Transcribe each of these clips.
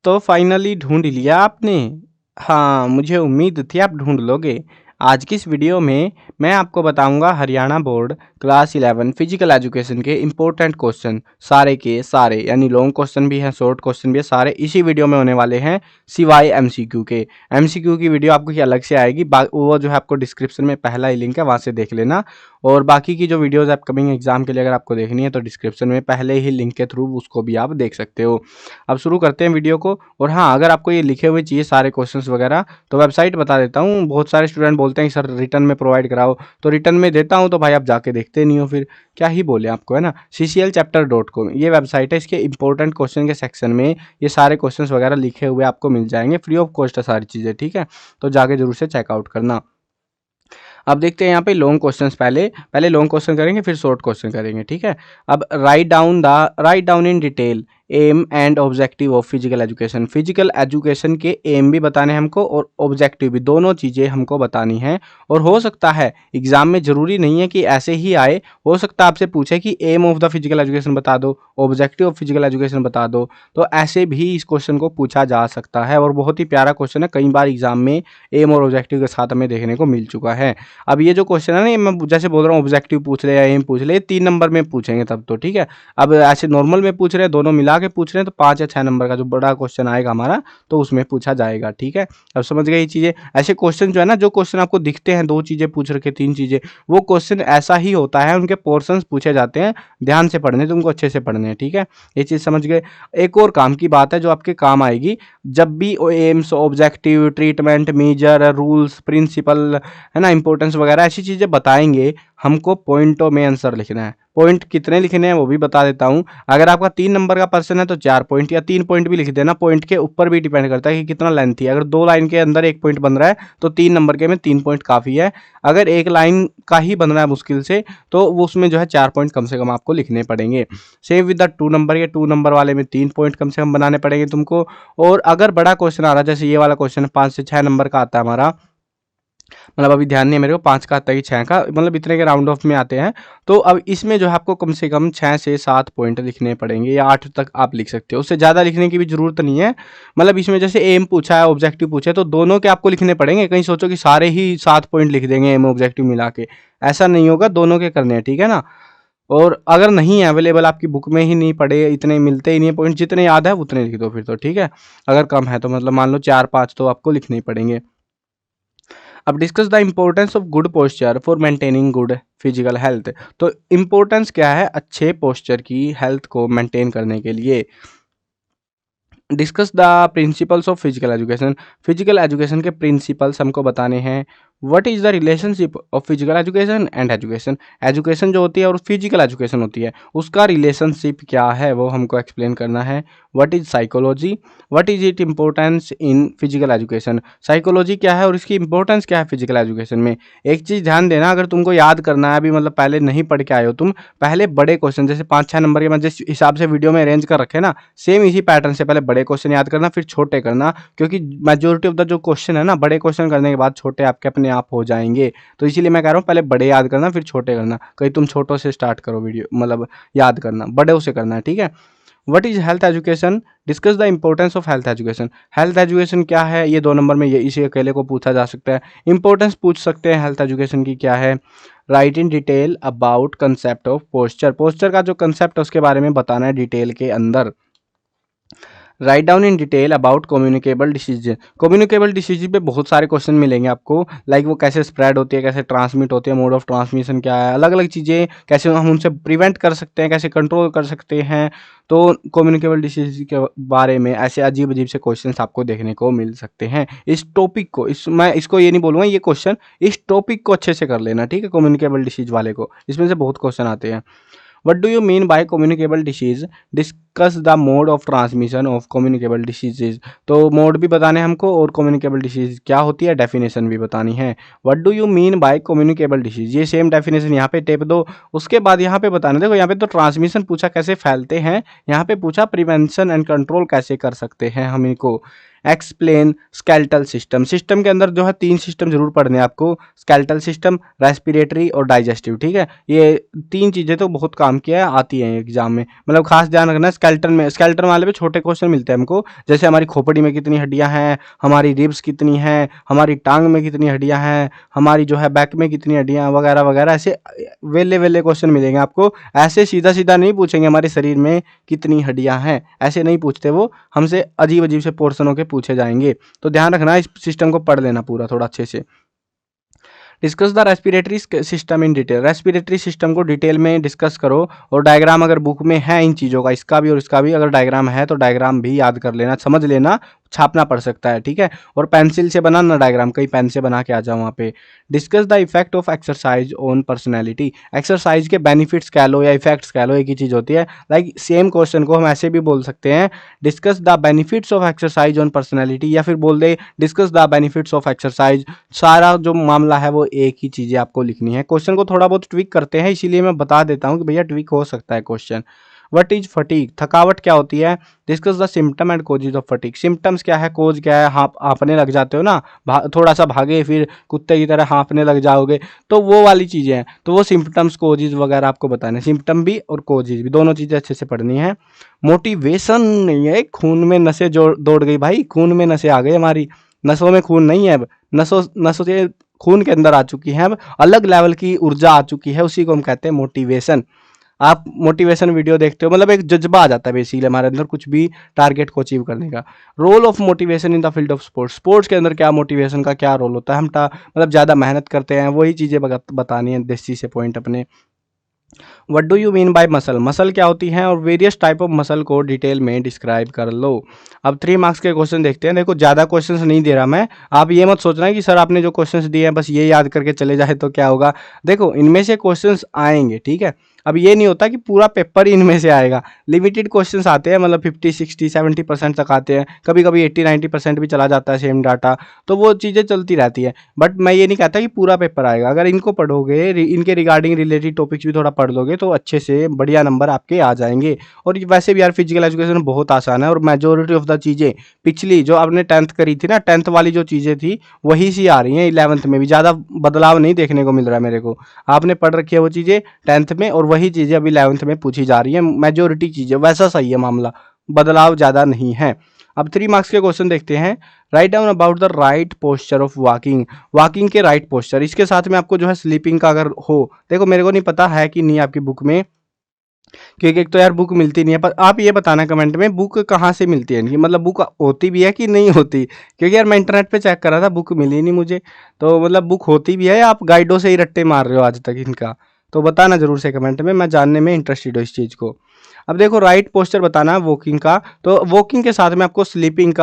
दोस्तों फाइनली ढूंढ लिया आपने। हाँ, मुझे उम्मीद थी आप ढूंढ लोगे। आज की इस वीडियो में मैं आपको बताऊंगा Haryana board class 11 physical education के इम्पोर्टेंट क्वेश्चन सारे के सारे, यानी लॉन्ग क्वेश्चन भी हैं, शॉर्ट क्वेश्चन भी है, सारे इसी वीडियो में होने वाले हैं सिवाय एमसीक्यू के। एमसीक्यू की वीडियो आपको अलग से आएगी, वो जो है आपको डिस्क्रिप्शन में पहला ही लिंक है, वहाँ से देख लेना। और बाकी की जो वीडियोज़ अपकमिंग एग्जाम के लिए अगर आपको देखनी है तो डिस्क्रिप्शन में पहले ही लिंक के थ्रू उसको भी आप देख सकते हो। अब शुरू करते हैं वीडियो को। और हाँ, अगर आपको ये लिखे हुए चाहिए सारे क्वेश्चंस वगैरह तो वेबसाइट बता देता हूँ। बहुत सारे स्टूडेंट बोलते हैं कि सर रिटर्न में प्रोवाइड कराओ, तो रिटर्न में देता हूँ तो भाई आप जाके देखते नहीं हो, फिर क्या ही बोले आपको, है ना। cclchapter.com ये वेबसाइट है। इसके इंपॉर्टेंट क्वेश्चन के सेक्शन में ये सारे क्वेश्चंस वगैरह लिखे हुए आपको मिल जाएंगे, फ्री ऑफ कॉस्ट है सारी चीज़ें, ठीक है। तो जाके जरूर से चेकआउट करना। अब देखते हैं यहाँ पे लॉन्ग क्वेश्चंस, पहले लॉन्ग क्वेश्चन करेंगे फिर शॉर्ट क्वेश्चन करेंगे, ठीक है। अब right down in detail aim and objective of physical education. Physical education के एम भी बताने हैं हमको और ऑब्जेक्टिव भी, दोनों चीज़ें हमको बतानी हैं। और हो सकता है एग्जाम में, ज़रूरी नहीं है कि ऐसे ही आए, हो सकता है आपसे पूछे कि aim of the physical education बता दो, ऑब्जेक्टिव ऑफ फिजिकल एजुकेशन बता दो, तो ऐसे भी इस क्वेश्चन को पूछा जा सकता है। और बहुत ही प्यारा क्वेश्चन है, कई बार एग्जाम में एम और ऑब्जेक्टिव के साथ हमें देखने को मिल चुका है। अब ये जो क्वेश्चन है ना, ये मैं जैसे बोल रहा हूँ ऑब्जेक्टिव पूछ ले या एम पूछ ले, 3 नंबर में पूछेंगे तब तो, ठीक है। अब ऐसे नॉर्मल में पूछ रहे हैं, दोनों मिला के पूछ रहे हैं, तो 5 या 6 नंबर का जो बड़ा क्वेश्चन आएगा हमारा तो उसमें पूछा जाएगा, ठीक है। अब समझ गए ये चीज़ें। ऐसे क्वेश्चन जो है ना, जो क्वेश्चन आपको दिखते हैं 2 चीज़ें पूछ रखे, 3 चीज़ें, वो क्वेश्चन ऐसा ही होता है, उनके पोर्शंस पूछे जाते हैं। ध्यान से पढ़ने, तुमको अच्छे से पढ़ने हैं, ठीक है। ये चीज़ समझ गए। एक और काम की बात है जो आपके काम आएगी, जब भी aims, objective, treatment, major, rules, principle, है ना, इंपॉर्टेंस वगैरह ऐसी चीज़ें बताएंगे, हमको पॉइंटों में आंसर लिखना है। पॉइंट कितने लिखने हैं वो भी बता देता हूँ। अगर आपका 3 नंबर का पर्सन है तो 4 पॉइंट या 3 पॉइंट भी लिख देना। पॉइंट के ऊपर भी डिपेंड करता है कि कितना लेंथ है। अगर 2 लाइन के अंदर 1 पॉइंट बन रहा है तो 3 नंबर के में 3 पॉइंट काफ़ी है। अगर 1 लाइन का ही बन रहा है मुश्किल से, तो वो उसमें जो है 4 पॉइंट कम से कम आपको लिखने पड़ेंगे। सेम विद द 2 नंबर के 2 नंबर वाले में 3 पॉइंट कम से कम बनाने पड़ेंगे तुमको। और अगर बड़ा क्वेश्चन आ रहा है, जैसे ये वाला क्वेश्चन 5 से 6 नंबर का आता है हमारा, मतलब अभी ध्यान नहीं है मेरे को 5 का आता है कि 6 का, मतलब इतने के राउंड ऑफ में आते हैं, तो अब इसमें जो है आपको कम से कम 6 से 7 पॉइंट लिखने पड़ेंगे, या 8 तक आप लिख सकते हो, उससे ज़्यादा लिखने की भी जरूरत नहीं है। मतलब इसमें जैसे एम पूछा है, ऑब्जेक्टिव पूछा है, तो दोनों के आपको लिखने पड़ेंगे। कहीं सोचो कि सारे ही 7 पॉइंट लिख देंगे एम ऑब्जेक्टिव मिला के, ऐसा नहीं होगा, दोनों के करने हैं, ठीक है ना। और अगर नहीं है अवेलेबल, आपकी बुक में ही नहीं पड़े, इतने मिलते ही नहीं है पॉइंट, जितने याद है उतने लिख दो फिर तो, ठीक है। अगर कम है तो मतलब मान लो 4-5 तो आपको लिखने ही पड़ेंगे। अब discuss the importance of good posture for maintaining good physical health. तो इम्पोर्टेंस क्या है अच्छे पोस्चर की, हेल्थ को मेंटेन करने के लिए। Discuss the principles of physical education. Physical education के प्रिंसिपल्स हमको बताने हैं। What is the relationship of physical education and education. Education जो होती है और फिजिकल एजुकेशन होती है, उसका रिलेशनशिप क्या है वो हमको एक्सप्लेन करना है। What is psychology, what is it importance in physical education. Psychology क्या है और इसकी इंपॉर्टेंस क्या है फिजिकल एजुकेशन में। एक चीज़ ध्यान देना, अगर तुमको याद करना है, अभी मतलब पहले नहीं पढ़ के आए हो तुम, पहले बड़े क्वेश्चन जैसे 5-6 नंबर के मैं जिस हिसाब से वीडियो में अरेंज कर रखे ना, सेम इसी पैटर्न से पहले बड़े क्वेश्चन याद करना, फिर छोटे करना। क्योंकि मेजोरिटी ऑफ द जो क्वेश्चन है ना, बड़े क्वेश्चन करने के बाद छोटे आपके अपने आप हो जाएंगे। तो इसीलिए मैं कह रहा हूँ पहले बड़े याद करना फिर छोटे करना। कहीं तुम छोटों से स्टार्ट करो वीडियो, मतलब याद करना बड़े से करना है, ठीक है। What is health education, discuss the importance of health education. Health education क्या है, ये 2 नंबर में ये इसी अकेले को पूछा जा सकता है। इंपॉर्टेंस पूछ सकते हैं हेल्थ एजुकेशन की क्या है। Right in detail about concept of posture. Posture का जो कंसेप्ट है उसके बारे में बताना है डिटेल के अंदर। Right down in detail about communicable disease. Communicable disease पे बहुत सारे क्वेश्चन मिलेंगे आपको, लाइक वो कैसे स्प्रेड होती है, कैसे ट्रांसमिट होती है, मोड ऑफ ट्रांसमिशन क्या है, अलग अलग चीज़ें, कैसे हम उनसे प्रिवेंट कर सकते हैं, कैसे कंट्रोल कर सकते हैं। तो कम्युनिकेबल डिसीज के बारे में ऐसे अजीब अजीब से क्वेश्चन आपको देखने को मिल सकते हैं। इस टॉपिक को, मैं इसको ये नहीं बोलूँगा ये क्वेश्चन, इस टॉपिक को अच्छे से कर लेना, ठीक है। कम्युनिकेबल डिसीज वाले को इसमें से बहुत क्वेश्चन आते हैं। What do you mean by communicable disease? Discuss the mode of transmission of communicable diseases. तो मोड भी बताने हमको और communicable disease क्या होती है डेफिनेशन भी बतानी है। What do you mean by communicable disease? ये सेम डेफिनेशन यहाँ पे टेप दो। उसके बाद यहाँ पे बताना, देखो यहाँ पे तो ट्रांसमिशन पूछा कैसे फैलते हैं, यहाँ पे पूछा प्रिवेंशन एंड कंट्रोल कैसे कर सकते हैं हम इनको। Explain skeletal system. सिस्टम के अंदर जो है 3 सिस्टम जरूर पढ़ने हैं आपको, स्केलेटल सिस्टम, रेस्पिरेटरी और डाइजेस्टिव, ठीक है। ये 3 चीजें तो बहुत काम किया है, आती हैं एग्जाम में, मतलब खास ध्यान रखना। स्केलेटन में, स्केलेटन वाले पे छोटे क्वेश्चन मिलते हैं हमको, जैसे हमारी खोपड़ी में कितनी हड्डियां हैं, हमारी रिब्स कितनी हैं, हमारी टांग में कितनी हड्डियां हैं, हमारी जो है बैक में कितनी हड्डियां, वगैरह वगैरह। ऐसे वेले वेले क्वेश्चन मिलेंगे आपको। ऐसे सीधा सीधा नहीं पूछेंगे हमारे शरीर में कितनी हड्डियां हैं, ऐसे नहीं पूछते वो, हमसे अजीब अजीब से पोर्शनों के पूछे जाएंगे। तो ध्यान रखना, इस सिस्टम को पढ़ लेना पूरा थोड़ा अच्छे से। Discuss the respiratory system in detail. Respiratory system को डिटेल में डिस्कस करो, और डायग्राम अगर बुक में है इन चीज़ों का, इसका भी और इसका भी, अगर डायग्राम है तो डायग्राम भी याद कर लेना, समझ लेना, छापना पड़ सकता है, ठीक है। और पेंसिल से बनाना डायग्राम, कहीं पेन से बना के आ जाओ वहाँ पे। Discuss the effect of exercise on personality. Exercise के बेनिफिट्स कह लो या इफेक्ट्स कह लो, एक ही चीज़ होती है। लाइक सेम क्वेश्चन को हम ऐसे भी बोल सकते हैं, discuss the benefits of exercise on personality, या फिर बोल they discuss the benefits of exercise. सारा जो मामला है वो एक ही चीज़ें आपको लिखनी है। क्वेश्चन को थोड़ा बहुत ट्विक करते हैं, इसीलिए मैं बता देता हूँ कि भैया ट्विक हो सकता है क्वेश्चन। व्हाट इज फटीग, थकावट क्या होती है। Discuss the symptom and causes of fatigue. Symptoms क्या है, कोज क्या है, हाँफने लग जाते हो ना, थोड़ा सा भागे फिर कुत्ते की तरह हाँफने लग जाओगे, तो वो वाली चीज़ें हैं, तो वो सिम्टम्स कोजेज वगैरह आपको बताने, सिम्टम भी और कोजेज भी, दोनों चीज़ें अच्छे से पढ़नी है। मोटिवेशन नहीं है, खून में नसें दौड़ गई भाई, खून में नसें आ गई हमारी, नसों में खून नहीं है अब, नसों से खून के अंदर आ चुकी है, अब अलग लेवल की ऊर्जा आ चुकी है, उसी को हम कहते हैं मोटिवेशन। आप मोटिवेशन वीडियो देखते हो, मतलब एक जज्बा आ जाता है बेसिकली हमारे अंदर कुछ भी टारगेट को अचीव करने का। Role of motivation in the field of sports. Sports के अंदर क्या मोटिवेशन का क्या रोल होता है, हम मतलब ज़्यादा मेहनत करते हैं, वही चीज़ें बतानी है देसी से पॉइंट अपने। What do you mean by muscle, muscle क्या होती है, और वेरियस टाइप ऑफ मसल को डिटेल में डिस्क्राइब कर लो। अब 3 मार्क्स के क्वेश्चन देखते हैं। देखो ज़्यादा क्वेश्चंस नहीं दे रहा मैं, आप ये मत सोचना कि सर आपने जो क्वेश्चंस दिए हैं बस ये याद करके चले जाए तो क्या होगा। देखो इनमें से क्वेश्चंस आएंगे, ठीक है। अब ये नहीं होता कि पूरा पेपर ही इनमें से आएगा, लिमिटेड क्वेश्चंस आते हैं, मतलब 50 60 70% तक आते हैं, कभी कभी 80 90% भी चला जाता है सेम डाटा, तो वो चीज़ें चलती रहती है। बट मैं ये नहीं कहता कि पूरा पेपर आएगा, अगर इनको पढ़ोगे, इनके रिगार्डिंग रिलेटेड टॉपिक्स भी थोड़ा पढ़ लोगे तो अच्छे से बढ़िया नंबर आपके आ जाएंगे। और वैसे भी यार फिजिकल एजुकेशन बहुत आसान है, और मेजोरिटी ऑफ द चीज़ें पिछली जो आपने 10th करी थी ना, 10th वाली जो चीज़ें थी वही सी आ रही हैं 11th में भी, ज़्यादा बदलाव नहीं देखने को मिल रहा है मेरे को। आपने पढ़ रखी है वो चीज़ें 10th में, और वही चीज़ें अभी 11th में पूछी जा रही हैं, मेजोरिटी चीज़ें, वैसा सही है मामला, बदलाव ज़्यादा नहीं है। अब 3 मार्क्स के क्वेश्चन देखते हैं। Write down about the right posture of walking. Walking के राइट पोस्चर, इसके साथ में आपको जो है स्लीपिंग का अगर हो, देखो मेरे को नहीं पता है कि नहीं आपकी बुक में, क्योंकि एक तो यार बुक मिलती नहीं है, पर आप ये बताना कमेंट में बुक कहाँ से मिलती है इनकी, मतलब बुक होती भी है कि नहीं होती, क्योंकि यार मैं इंटरनेट पे चेक कर रहा था बुक मिली नहीं मुझे। तो मतलब बुक होती भी है या आप गाइडों से ही रट्टे मार रहे हो आज तक इनका, तो बताना जरूर से कमेंट में, मैं जानने में इंटरेस्टेड हूँ इस चीज़ को। अब देखो राइट पोस्चर बताना है वॉकिंग का, तो वॉकिंग के साथ में आपको स्लीपिंग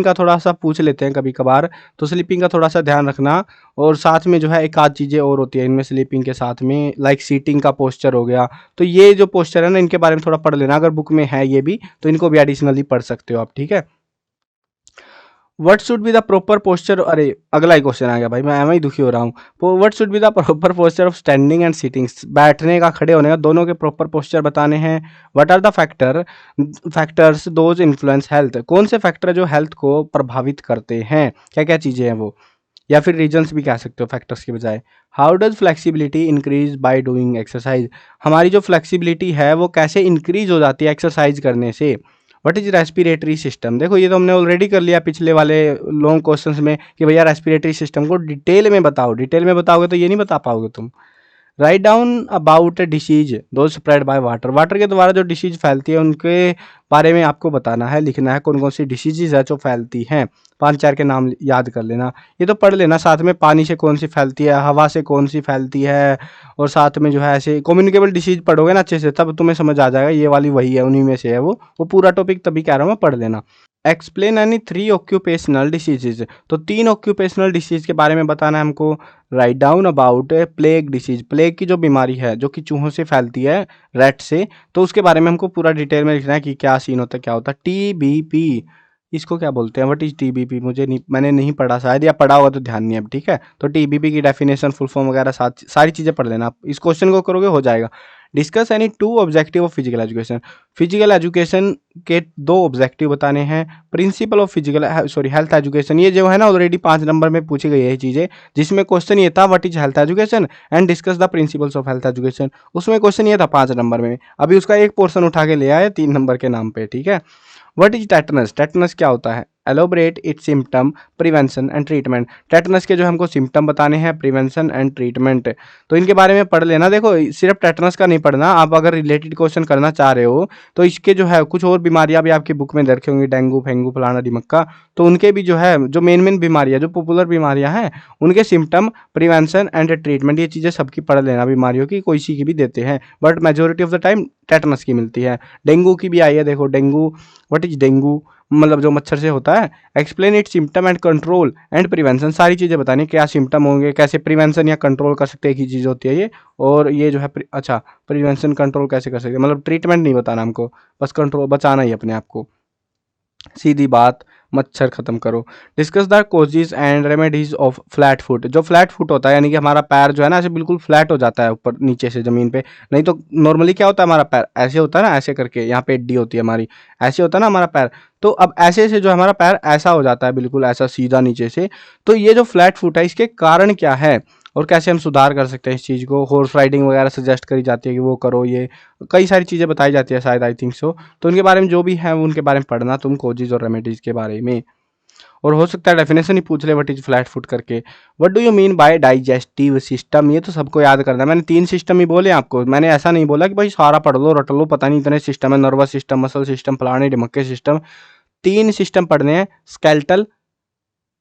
का थोड़ा सा पूछ लेते हैं कभी कभार, तो स्लीपिंग का थोड़ा सा ध्यान रखना। और साथ में जो है एक आध चीज़ें और होती है इनमें स्लीपिंग के साथ में, लाइक सीटिंग का पोस्चर हो गया, तो ये जो पोस्चर है ना इनके बारे में थोड़ा पढ़ लेना, अगर बुक में है ये भी तो इनको भी एडिशनली पढ़ सकते हो आप, ठीक है। What should be the proper posture, अरे अगला ही क्वेश्चन आ गया भाई, मैं ही दुखी हो रहा हूँ। What should be the proper posture of standing and sitting, बैठने का खड़े होने का दोनों के प्रॉपर पोस्चर बताने हैं। What are the factors those influence health, कौन से फैक्टर जो हेल्थ को प्रभावित करते हैं, क्या क्या चीज़ें हैं वो, या फिर रीजन्स भी कह सकते हो फैक्टर्स के बजाय। How does flexibility increase by doing exercise, हमारी जो फ्लेक्सिबिलिटी है वो कैसे इंक्रीज हो जाती है एक्सरसाइज करने से। व्हाट इज रेस्पिरेटरी सिस्टम, देखो ये तो हमने ऑलरेडी कर लिया पिछले वाले लॉन्ग क्वेश्चंस में कि भैया रेस्पिरेटरी सिस्टम को डिटेल में बताओ, डिटेल में बताओगे तो ये नहीं बता पाओगे तुम। राइट डाउन अबाउट डिसीज दो स्प्रेड बाय वाटर, वाटर के द्वारा जो डिसीज फैलती है उनके बारे में आपको बताना है, लिखना है कौन कौन सी डिसीजेज है जो फैलती हैं, 5 4 के नाम याद कर लेना, ये तो पढ़ लेना। साथ में पानी से कौन सी फैलती है, हवा से कौन सी फैलती है, और साथ में जो है ऐसे कम्युनिकेबल डिसीज पढ़ोगे ना अच्छे से, तब तुम्हें समझ आ जाएगा ये वाली वही है, उन्हीं में से है वो पूरा टॉपिक तभी कह रहा हूँ मैं, पढ़ लेना। एक्सप्लेन एनी 3 ऑक्यूपेशनल डिसीजेज, तो 3 ऑक्यूपेशनल डिसीज के बारे में बताना है हमको। Write down about plague disease, plague की जो बीमारी है जो कि चूहों से फैलती है, रैट से, तो उसके बारे में हमको पूरा डिटेल में लिखना है कि क्या सीन होता है क्या होता है। टीबीपी, इसको क्या बोलते हैं, व्हाट इज टीबीपी, मुझे नहीं, मैंने नहीं पढ़ा शायद, या पढ़ा होगा तो ध्यान नहीं अब, ठीक है। तो टीबीपी की डेफिनेशन फुल फॉर्म वगैरह सारी चीज़ें पढ़ लेना आप, इस क्वेश्चन को करोगे हो जाएगा। Discuss any two objective of physical education. Physical education के दो ऑब्जेक्टिव बताने हैं। Principle of physical health education, ये जो है ना ऑलरेडी 5 नंबर में पूछी गई है चीज़ें, जिसमें क्वेश्चन ये था what is health education and discuss the principles of health education. उसमें क्वेश्चन ये था 5 नंबर में, अभी उसका एक पोर्शन उठा के ले आए 3 नंबर के नाम पे, ठीक है। व्हाट इज टेटनस, टेटनस क्या होता है, elaborate it's symptom, prevention and treatment. Tetanus के जो हमको सिम्टम बताने हैं, प्रिवेंशन एंड ट्रीटमेंट, तो इनके बारे में पढ़ लेना। देखो सिर्फ टेटनस का नहीं पढ़ना, आप अगर रिलेटेड क्वेश्चन करना चाह रहे हो तो इसके जो है कुछ और बीमारियां भी आपकी बुक में दे रखी होंगी, डेंगू फेंगू फलाना दिमक्का, तो उनके भी जो है जो मेन बीमारियां जो पॉपुलर बीमारियां हैं उनके सिम्टम, प्रिवेंशन एंड ट्रीटमेंट, ये चीज़ें सबकी पढ़ लेना। बीमारियों की कोई सी की भी देते हैं but majority of the time tetanus की मिलती है। डेंगू की भी आई है, देखो डेंगू, व्हाट इज डेंगू, मतलब जो मच्छर से होता है। Explain it symptom and control and prevention, सारी चीज़ें बतानी, क्या सिम्टम होंगे, कैसे प्रिवेंशन या कंट्रोल कर सकते हैं, एक ही चीज़ होती है ये। और ये जो है अच्छा प्रिवेंशन कंट्रोल कैसे कर सकते हैं, मतलब ट्रीटमेंट नहीं बताना हमको, बस कंट्रोल बचाना ही अपने आप को, सीधी बात, मच्छर खत्म करो। Discuss the causes and remedies of flat foot, जो फ्लैट फुट होता है यानी कि हमारा पैर जो है ना ऐसे बिल्कुल फ्लैट हो जाता है ऊपर नीचे से ज़मीन पे, नहीं तो नॉर्मली क्या होता है हमारा पैर ऐसे होता है ना, ऐसे करके यहाँ पे एड्डी होती है हमारी, ऐसे होता है ना हमारा पैर, तो अब ऐसे से जो हमारा पैर ऐसा हो जाता है बिल्कुल ऐसा सीधा नीचे से, तो ये जो फ्लैट फुट है इसके कारण क्या है और कैसे हम सुधार कर सकते हैं इस चीज़ को। हॉर्स राइडिंग वगैरह सजेस्ट करी जाती है कि वो करो, ये कई सारी चीज़ें बताई जाती है शायद, आई थिंक सो। तो उनके बारे में जो भी है उनके बारे में पढ़ना तुम, कोजेज और रेमेडीज के बारे में। और हो सकता है डेफिनेशन ही पूछ ले व्हाट इज फ्लैट फुट करके। What do you mean by digestive system, ये तो सबको याद करना है। मैंने 3 सिस्टम ही बोले आपको, मैंने ऐसा नहीं बोला कि भाई सारा पढ़ लो रट लो, पता नहीं इतने सिस्टम है, नर्वस सिस्टम, मसल सिस्टम, फलाने ढिमक्के सिस्टम। 3 सिस्टम पढ़ने हैं, स्केलेटल,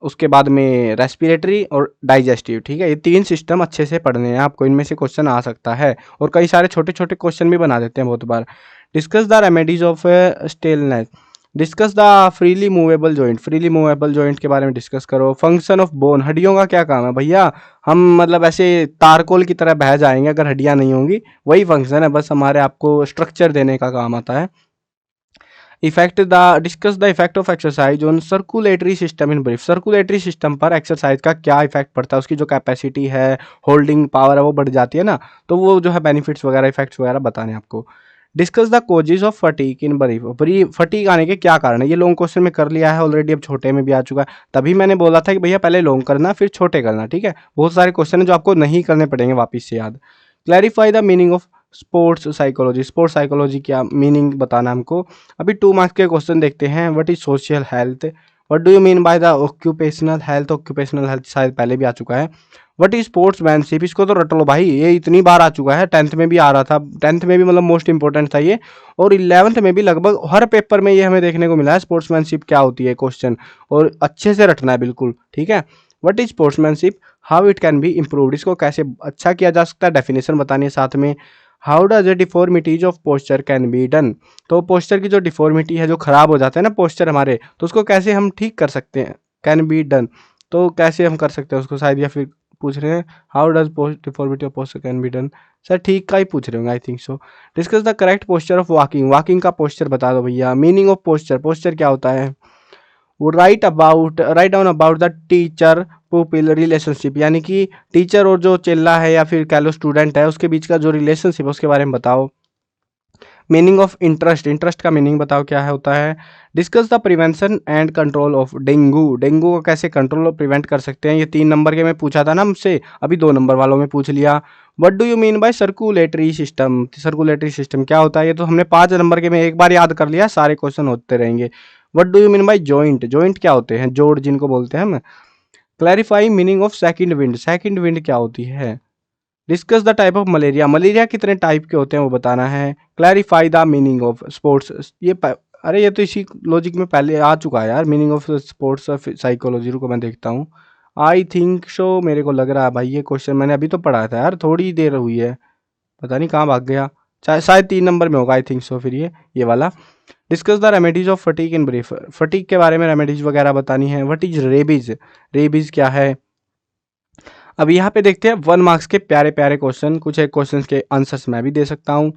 उसके बाद में रेस्पिरेटरी और डाइजेस्टिव, ठीक है। ये 3 सिस्टम अच्छे से पढ़ने हैं आपको, इनमें से क्वेश्चन आ सकता है और कई सारे छोटे छोटे क्वेश्चन भी बना देते हैं बहुत बार। Discuss the remedies of staleness, discuss the freely movable joint, freely movable joint के बारे में डिस्कस करो। फंक्शन ऑफ बोन, हड्डियों का क्या काम है भैया, हम मतलब ऐसे तारकोल की तरह बह जाएंगे अगर हड्डियां नहीं होंगी, वही फंक्शन है, बस हमारे आपको स्ट्रक्चर देने का काम आता है। Effect the, discuss the effect of exercise on circulatory system in brief, circulatory system पर एक्सरसाइज का क्या इफेक्ट पड़ता है, उसकी जो कैपेसिटी है, होल्डिंग पावर है वो बढ़ जाती है ना, तो वो जो है बेनिफिट्स वगैरह इफेक्ट्स वगैरह बताने आपको। Discuss the causes of fatigue in brief, fatigue आने के क्या कारण है, ये लॉन्ग क्वेश्चन में कर लिया है ऑलरेडी, अब छोटे में भी आ चुका है, तभी मैंने बोला था कि भैया पहले लॉन्ग करना फिर छोटे करना, ठीक है। बहुत सारे क्वेश्चन है जो आपको नहीं करने पड़ेंगे वापिस से याद। Clarify the meaning of sports psychology, sports psychology क्या मीनिंग बताना हमको। अभी 2 मार्क्स के क्वेश्चन देखते हैं। What is social health, what do you mean by the occupational health, occupational health शायद पहले भी आ चुका है। व्हाट इज स्पोर्ट्समैनशिप, इसको तो रट लो भाई, ये इतनी बार आ चुका है, 10th में भी आ रहा था, 10th में भी मतलब मोस्ट इंपॉर्टेंट था ये, और 11th में भी लगभग हर पेपर में ये हमें देखने को मिला है, स्पोर्ट्समैनशिप क्या होती है क्वेश्चन, और अच्छे से रटना है बिल्कुल, ठीक है। What is sportsmanship, how it can be improved, इसको कैसे अच्छा किया जा सकता है, डेफिनेशन बतानी है साथ में। How does a deformities of posture can be done, तो पोस्चर की जो डिफॉर्मिटी है, जो खराब हो जाते हैं ना पोस्चर हमारे, तो उसको कैसे हम ठीक कर सकते हैं, कैन बी डन, तो कैसे हम कर सकते हैं उसको शायद, या फिर पूछ रहे हैं how does deformity of posture can be done, sir ठीक का ही पूछ रहे होंगे I think so. Discuss the correct posture of walking, walking का पोस्चर बता दो भैया। मीनिंग ऑफ पोस्चर, पोस्चर क्या होता है। वो write down about the teacher pupil relationship, यानी कि टीचर और जो चेला है या फिर कह लो स्टूडेंट है उसके बीच का जो रिलेशनशिप है उसके बारे में बताओ। मीनिंग ऑफ इंटरेस्ट, इंटरेस्ट का मीनिंग बताओ क्या है होता है। Discuss the prevention and control of dengue, dengue को कैसे कंट्रोल और प्रिवेंट कर सकते हैं, ये 3 नंबर के में पूछा था ना हमसे, अभी 2 नंबर वालों में पूछ लिया। What do you mean by circulatory system, circulatory system क्या होता है, ये तो हमने 5 नंबर के में एक बार याद कर लिया, सारे क्वेश्चन होते रहेंगे। What do you mean by joint, joint क्या होते हैं, जोड़ जिनको बोलते हैं हम। Clarify meaning of second wind, second wind क्या होती है। Discuss the type of malaria, malaria कितने टाइप के होते हैं वो बताना है। Clarify the meaning of sports, अरे ये तो इसी लॉजिक में पहले आ चुका है यार, meaning of sports of psychology, रुको मैं देखता हूँ। आई थिंक सो, मेरे को लग रहा है भाई ये क्वेश्चन मैंने अभी तो पढ़ा था यार, थोड़ी देर हुई है, पता नहीं कहाँ भाग गया, चाहे शायद 3 नंबर में होगा आई थिंक सो फिर ये वाला। Discuss the remedies of fatigue in brief, fatigue के बारे में रेमेडीज वगैरह बतानी है। व्हाट इज रेबीज, रेबीज क्या है। अब यहाँ पे देखते हैं 1 मार्क्स के प्यारे प्यारे क्वेश्चन, कुछ एक क्वेश्चन के आंसर्स मैं भी दे सकता हूँ।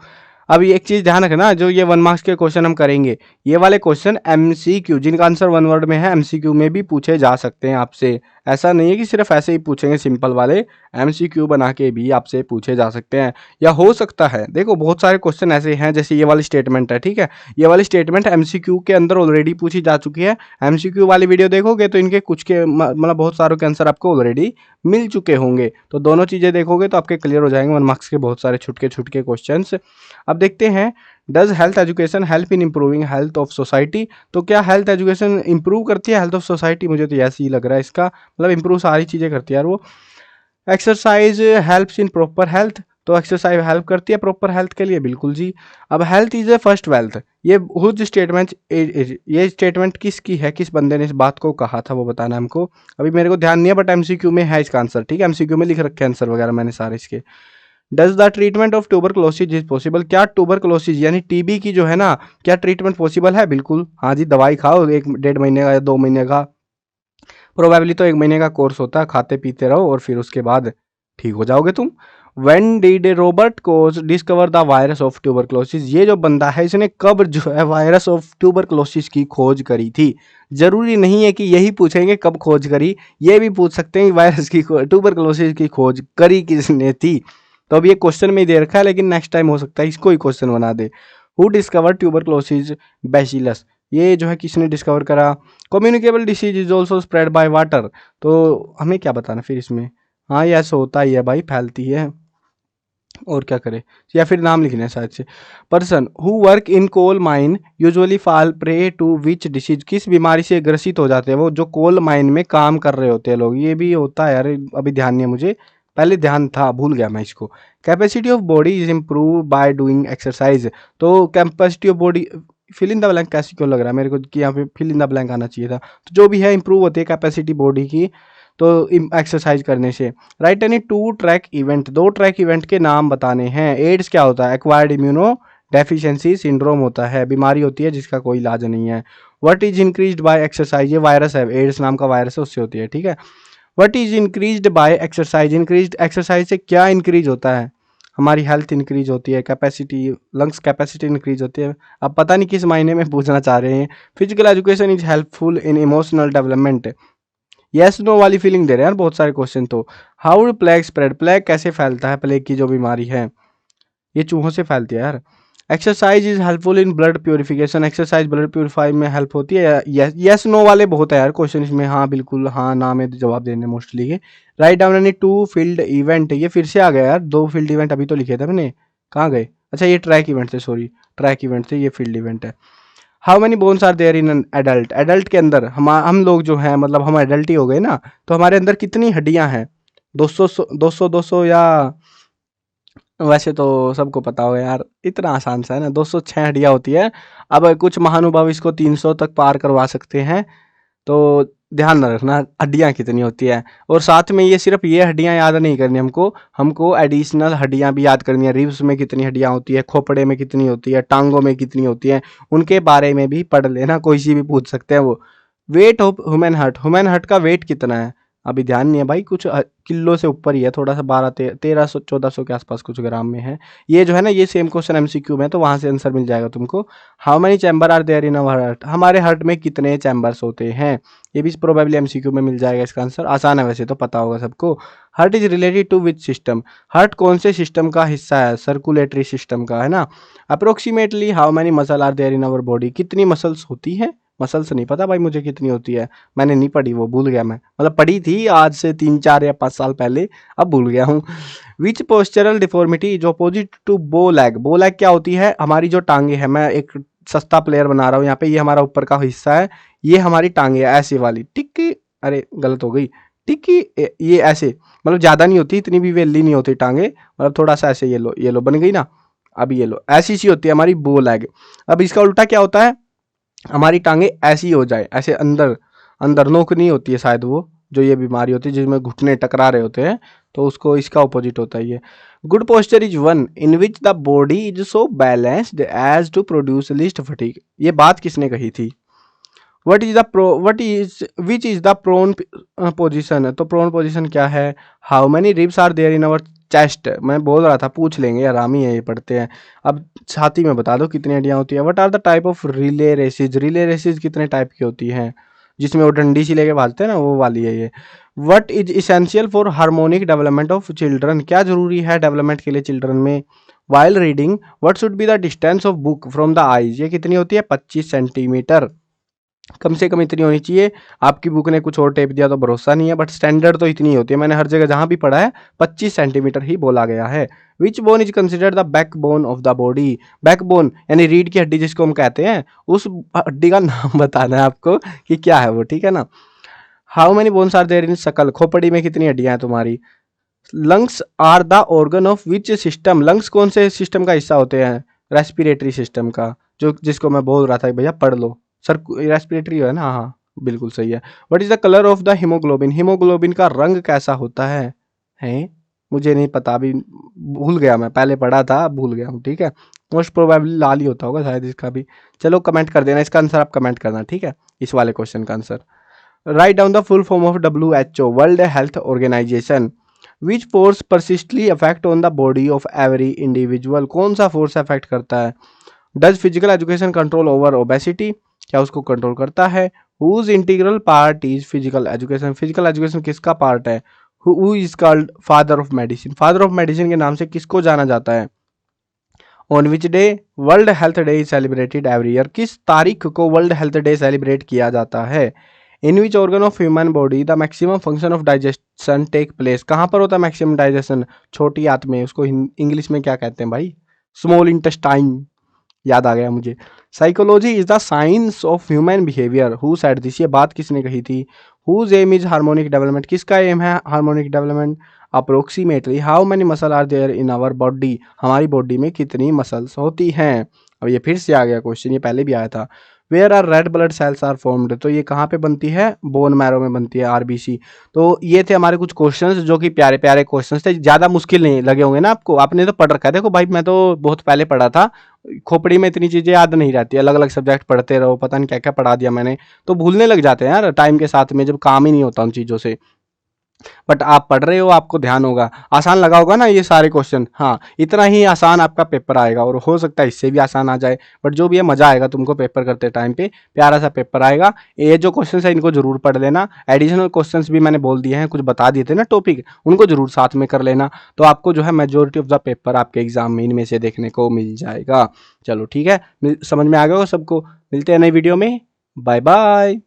अब एक चीज ध्यान रखना, जो ये 1 मार्क्स के क्वेश्चन हम करेंगे, ये वाले क्वेश्चन एमसीक्यू, जिनका आंसर 1 वर्ड में है, एमसीक्यू में भी पूछे जा सकते हैं आपसे। ऐसा नहीं है कि सिर्फ ऐसे ही पूछेंगे सिंपल वाले, एमसीक्यू बना के भी आपसे पूछे जा सकते हैं, या हो सकता है। देखो बहुत सारे क्वेश्चन ऐसे हैं, जैसे ये वाली स्टेटमेंट है, ठीक है, ये वाली स्टेटमेंट एमसीक्यू के अंदर ऑलरेडी पूछी जा चुकी है। एमसीक्यू वाली वीडियो देखोगे तो इनके कुछ के मतलब बहुत सारों के आंसर आपको ऑलरेडी मिल चुके होंगे। तो दोनों चीजें देखोगे तो आपके क्लियर हो जाएंगे 1 मार्क्स के बहुत सारे छुटके छुटके क्वेश्चन। अब देखते हैं, does health education help in improving health of society. तो क्या हेल्थ एजुकेशन इंप्रूव करती है हेल्थ ऑफ सोसाइटी? मुझे तो ऐसे ही लग रहा है इसका, मतलब इंप्रूव सारी चीज़ें करती है यार वो। Exercise helps in proper health, तो एक्सरसाइज हेल्प करती है प्रॉपर हेल्थ के लिए, बिल्कुल जी। अब health is a first wealth, ये हुज स्टेटमेंट, ये स्टेटमेंट किसकी है, किस बंदे ने इस बात को कहा था, वो बताना हमको। अभी मेरे को ध्यान नहीं है, बट एमसीक्यू में है इसका आंसर, ठीक है, एमसीक्यू में लिख रखे आंसर वगैरह मैंने सारे इसके। Does the treatment of tuberculosis is possible, क्या ट्यूबरक्लोसिस यानी टीबी की जो है ना, क्या ट्रीटमेंट पॉसिबल है? बिल्कुल हाँ जी, दवाई खाओ 1-1.5 महीने का या 2 महीने का, प्रोबेबली तो 1 महीने का कोर्स होता है, खाते पीते रहो और फिर उसके बाद ठीक हो जाओगे तुम। When did Robert Koch discover the virus of tuberculosis, ये जो बंदा है इसने कब जो है वायरस ऑफ ट्यूबरक्लोसिस की खोज करी थी? जरूरी नहीं है कि यही पूछेंगे कब खोज करी, ये भी पूछ सकते हैं वायरस की ट्यूबरक्लोसिस की खोज करी किसने थी। तो अब ये क्वेश्चन में ही दे रखा है, लेकिन नेक्स्ट टाइम हो सकता है इसको ही क्वेश्चन बना दे। हु डिस्कवर ट्यूबरक्लोसिस बैसिलस, ये जो है किसने डिस्कवर करा? Communicable disease is also spread by water, तो हमें क्या बताना फिर इसमें? हाँ ये ऐसा होता ही है भाई, फैलती है, और क्या करे, या फिर नाम लिखना है शायद से। Person who work in coal mine usually fall prey to which disease, किस बीमारी से ग्रसित हो जाते हैं वो जो कोल माइन में काम कर रहे होते हैं लोग? ये भी होता है यार, अभी ध्यान नहीं है मुझे, पहले ध्यान था, भूल गया मैं इसको। Capacity of body is improve by doing exercise, तो capacity of body, fill in the blank कैसे क्यों लग रहा है मेरे को कि यहाँ पे फिल इन द ब्लैंक आना चाहिए था, तो जो भी है इंप्रूव होती है कैपेसिटी बॉडी की, तो एक्सरसाइज करने से। Right any 2 track event, 2 track event के नाम बताने हैं। एड्स क्या होता है? एक्वायर्ड इम्यूनो डेफिशिएंसी सिंड्रोम होता है, बीमारी होती है जिसका कोई इलाज नहीं है। What is increased by exercise, ये वायरस है, एड्स नाम का वायरस है, उससे होती है, ठीक है। What is increased by exercise, increased exercise से क्या इंक्रीज होता है? हमारी हेल्थ इंक्रीज होती है, कैपेसिटी, लंग्स कैपेसिटी इंक्रीज होती है। अब पता नहीं किस मायने में पूछना चाह रहे हैं। Physical education is helpful in emotional development, yes no वाली फीलिंग दे रहे हैं यार बहुत सारे क्वेश्चन तो। हाउ प्लेग स्प्रेड, प्लेग कैसे फैलता है, प्लेग की जो बीमारी है ये चूहों से फैलती है यार। Exercise is helpful in blood purification, exercise blood purify में हेल्प होती है। यस नो वाले बहुत है यार क्वेश्चन इसमें, हाँ बिल्कुल, हाँ ना में जवाब देने मोस्टली के। Write down any 2 field event, ये फिर से आ गया यार, 2 फील्ड इवेंट अभी तो लिखे थे मैंने, कहाँ गए? अच्छा ये ट्रैक इवेंट थे, सॉरी ट्रैक इवेंट थे, ये फील्ड इवेंट है। How many bones are there in an adult, adult के अंदर हम लोग जो हैं, मतलब हम एडल्ट ही हो गए ना, तो हमारे अंदर कितनी हड्डियां हैं? 200 या वैसे तो सबको पता होगा यार, इतना आसान सा है ना, 206 हड्डियां होती है। अब कुछ महानुभाव इसको 300 तक पार करवा सकते हैं, तो ध्यान न रखना हड्डियां कितनी होती है। और साथ में ये सिर्फ ये हड्डियां याद नहीं करनी हमको एडिशनल हड्डियां भी याद करनी है। रिब्स में कितनी हड्डियां होती है, खोपड़े में कितनी होती है, टांगों में कितनी होती है, उनके बारे में भी पढ़ लेना, कोई सी भी पूछ सकते हैं वो। Weight of human heart, human heart का वेट कितना है? अभी ध्यान नहीं है भाई, कुछ किलो से ऊपर ही है, थोड़ा सा 1300-1400 के आसपास कुछ ग्राम में है। ये जो है ना, ये सेम क्वेश्चन एमसीक्यू में, तो वहां से आंसर मिल जाएगा तुमको। How many chamber are there in our heart, हमारे हार्ट में कितने चैम्बर्स होते हैं? ये भी प्रोबेबली एमसीक्यू में मिल जाएगा इसका आंसर, आसान है वैसे तो, पता होगा सबको। Heart is related to which system, heart कौन से सिस्टम का हिस्सा है? सर्कुलेटरी सिस्टम का, है ना। Approximately how many muscle are there in our body, कितनी मसल्स होती हैं? मसल्स नहीं पता भाई मुझे कितनी होती है, मैंने नहीं पढ़ी, वो भूल गया मैं, मतलब पढ़ी थी आज से 3-4 या 5 साल पहले, अब भूल गया हूँ। Which postural deformity is opposite to bow leg, bow leg क्या होती है? हमारी जो टांगे है, मैं एक सस्ता प्लेयर बना रहा हूँ यहाँ पे, ये हमारा ऊपर का हिस्सा है, ये हमारी टांगे है ऐसे वाली, टिक्की, अरे गलत हो गई, टिक्की, ये ऐसे, मतलब ज़्यादा नहीं होती, इतनी भी वेली नहीं होती टांगे, मतलब थोड़ा सा ऐसे, ये लो बन गई ना, अभी ये लो, ऐसी सी होती है हमारी बो लैग। अब इसका उल्टा क्या होता है? हमारी टांगे ऐसी हो जाए, ऐसे अंदर अंदर नोक नहीं होती है शायद, वो जो ये बीमारी होती है जिसमें घुटने टकरा रहे होते हैं, तो उसको इसका अपोजिट होता है ये। Good posture is one in which the body is so balanced as to produce least fatigue, ये बात किसने कही थी? What is which is the prone position, तो प्रोन पोजिशन क्या है? How many ribs are there in our chest, मैं बोल रहा था पूछ लेंगे, आराम ही है ये पढ़ते हैं। अब छाती में बता दो कितनी हड्डियां होती है। What are the type of relay races, relay races कितने टाइप की होती हैं, जिसमें वो डंडी सी लेके भागते हैं ना, वो वाली है ये। What is essential for harmonic development of children, क्या जरूरी है डेवलपमेंट के लिए चिल्ड्रन में। While reading what should be the distance of book from the eyes, ये कितनी होती है 25 सेंटीमीटर, कम से कम इतनी होनी चाहिए। आपकी बुक ने कुछ और टेप दिया तो भरोसा नहीं है, बट स्टैंडर्ड तो इतनी होती है, मैंने हर जगह जहां भी पढ़ा है 25 सेंटीमीटर ही बोला गया है। Which bone is considered the back bone of the body, back bone यानी रीढ़ की हड्डी जिसको हम कहते हैं, उस हड्डी का नाम बताना है आपको कि क्या है वो, ठीक है ना। How many bones are there in skull, खोपड़ी में कितनी हड्डियां हैं तुम्हारी। Lungs are the organ of which system, lungs कौन से सिस्टम का हिस्सा होते हैं, रेस्पिरेटरी सिस्टम का, जो जिसको मैं बोल रहा था भैया पढ़ लो सर, रेस्पिरेटरी है ना, हाँ बिल्कुल सही है। What is the colour of the haemoglobin, haemoglobin का रंग कैसा होता है, हैं मुझे नहीं पता, अभी भूल गया, मैं पहले पढ़ा था भूल गया हूँ, ठीक है। मोस्ट प्रोबेबली लाल ही होता होगा शायद इसका भी। चलो कमेंट कर देना, इसका आंसर आप कमेंट करना, ठीक है, इस वाले क्वेश्चन का answer. Write down the full form of WHO, world health organisation. Which force persistently affect on the body of every individual, कौन सा फोर्स अफेक्ट करता है। Does physical education control over obesity, क्या उसको कंट्रोल करता है। Whose integral part is physical education, physical education किसका part है। Who is called father of medicine, father of medicine के नाम से किसको जाना जाता है। On which day world health day is celebrated every year, किस तारीख को वर्ल्ड हेल्थ डे सेलिब्रेट किया जाता है। In which organ of human body the maximum function of digestion take place, कहाँ पर होता है मैक्सिमम डाइजेशन, छोटी आंत में, उसको इंग्लिश में क्या कहते हैं भाई, स्मॉल इंटेस्टाइन, याद आ गया मुझे। Psychology is the science of human behaviour, who said this, ये बात किसने कही थी। Whose aim is harmonic development, किसका एम है harmonic development. Approximately how many muscle are there in our body, हमारी बॉडी में कितनी मसल्स होती हैं। अब ये फिर से आ गया क्वेश्चन, ये पहले भी आया था। Where are red blood cells are formed, तो ये कहाँ पे बनती है, बोन मैरो में बनती है, RBC। तो ये थे हमारे कुछ क्वेश्चंस जो कि प्यारे प्यारे क्वेश्चंस थे, ज़्यादा मुश्किल नहीं लगे होंगे ना आपको, आपने तो पढ़ रखा है। देखो भाई मैं तो बहुत पहले पढ़ा था, खोपड़ी में इतनी चीज़ें याद नहीं रहती, अलग अलग सब्जेक्ट पढ़ते रहो, पता नहीं क्या क्या पढ़ा दिया मैंने, तो भूलने लग जाते हैं यार टाइम के साथ में, जब काम ही नहीं होता उन चीज़ों से। बट आप पढ़ रहे हो, आपको ध्यान होगा, आसान लगा होगा ना ये सारे क्वेश्चन। हाँ इतना ही आसान आपका पेपर आएगा, और हो सकता है इससे भी आसान आ जाए, बट जो भी है मजा आएगा तुमको पेपर करते टाइम पे, प्यारा सा पेपर आएगा। ये जो क्वेश्चन है इनको जरूर पढ़ लेना, एडिशनल क्वेश्चन भी मैंने बोल दिए हैं, कुछ बता दिए थे ना टॉपिक, उनको जरूर साथ में कर लेना, तो आपको जो है मेजोरिटी ऑफ द पेपर आपके एग्जाम में इनमें से देखने को मिल जाएगा। चलो ठीक है, समझ में आ गया होगा सबको, मिलते हैं नई वीडियो में, बाय बाय।